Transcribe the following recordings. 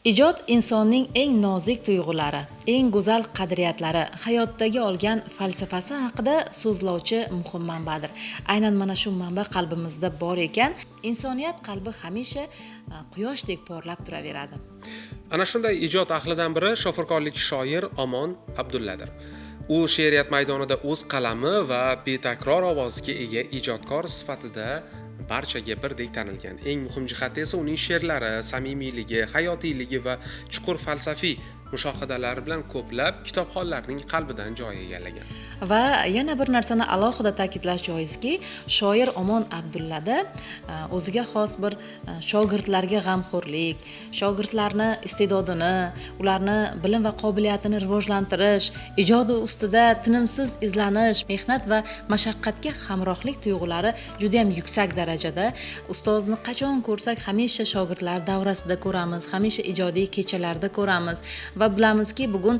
Ijod insonning eng nozik tuyg'ulari, eng go'zal qadriyatlari, hayotdagi olgan falsafasi haqida so'zlovchi muhim manbadir. Aynan mana shu manba qalbimizda bor ekan, insoniyat qalbi hamisha quyoshdek porlab turaveradi. Ana shunday ijod ahlidan biri shofirkonlik shoir Omon Abdulladir. U she'riyat maydonida o'z qalami va betakror ovoziga ega ijodkor sifatida barchaga birdek tanilgan. Eng muhim jihati esa uning she'rlari samimiyligi, hayotiyligi va chuqur falsafiy mushohadalari bilan ko'plab kitobxonlarning qalbidan joy egallagan. Va yana bir narsani alohida ta'kidlash joizki, shoir Omon Abdullada o'ziga xos bir shogirdlarga g'amxo'rlik, shogirdlarni iste'dodini, ularni bilim va qobiliyatini rivojlantirish, ijodi ustida tinimsiz izlanish, mehnat va mashaqqatga hamrohlik tuyg'ulari juda ham yuksak darajada. Ustozni qachon ko'rsak, hamisha shogirdlar davrasida ko'ramiz, hamisha ijodiy kechalarda ko'ramiz. Va bilamizki, bugun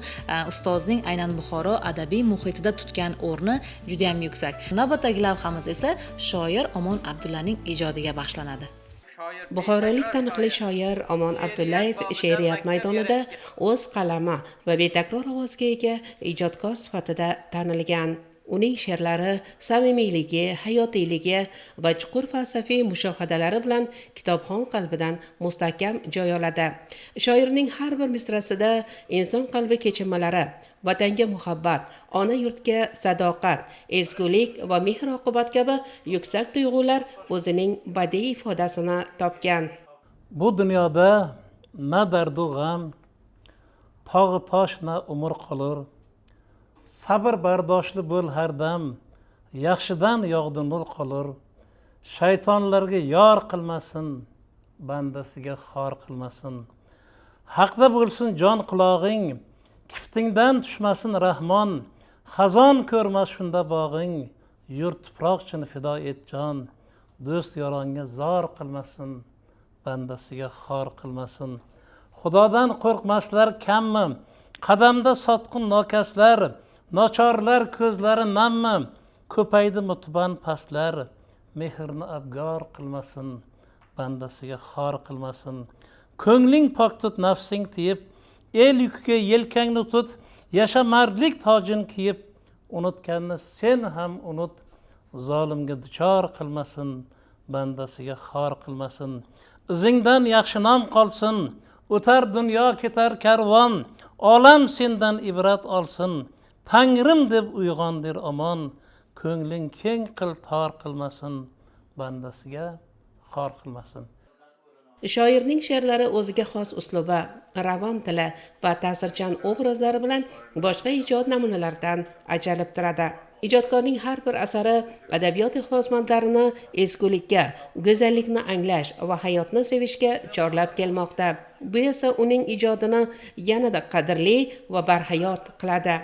ustozning aynan Buxoro adabiy muhitida tutgan o'rni juda ham yuksak. Navbatdagi lavhamiz esa shoir Omon Abdullaning ijodiga bag'ishlanadi. Buxorolik taniqli shoir Omon Abdullayev she'riyat maydonida o'z qalami va betakror ovoziga ega ijodkor sifatida tanilgan. Uning she'rlari samimiyligi, hayotiyligi va chuqur falsafiy mushohadalari bilan kitobxon qalbidan mustahkam joy oladi. Shoirning har bir misrasida inson qalbi kechinmalari, vatanga muhabbat, ona yurtga sadoqat, ezgulik va mehr-oqibat kabi yuksak tuyg'ular o'zining badiiy ifodasini topgan. Bu dunyoda na dardu g'am, tog'i tosh na umr qolur. Sabr bardoshli bo'l har dam, yaxshidan yog'di nur qolur. Shaytonlarga yor qilmasin, bandasiga xor qilmasin. Haqda bo'lsin jon qulog'ing, kiftingdan tushmasin rahmon. Xazon ko'rmas shunda bog'ing, yurt tuproqchini fido et jon. Do'st yoronga zor qilmasin, bandasiga xor qilmasin. Xudodan qo'rqmaslar kammi, qadamda sotqin nokaslar. Nochorlar ko'zlari nammi, ko'paydi mutban pastlar. Mehrni abgor qilmasin, bandasiga xor qilmasin. Ko'ngling pok tut, nafsing tiyib, el yukiga yelkangni tut, yasha mardlik tojin kiyib, unutganni sen ham unut, zolimga duchor qilmasin, bandasiga xor qilmasin. Izingdan yaxshi nom qolsin, o'tar dunyo ketar karvon, olam sendan ibrat olsin. Tangrim deb uyg'ondir omon, ko'ngling keng qil, tor qilmasin, bandasiga xor qilmasin. Shoirning she'rlari o'ziga xos uslubi, ravon tili va ta'sirchan obrazlari bilan boshqa ijod namunalaridan ajralib turadi. Ijodkorning har bir asari adabiyot ixlosmandlarini ezgulikka, go'zallikni anglash va hayotni sevishga chorlab kelmoqda. Bu esa uning ijodini yanada qadrli va barhayot qiladi.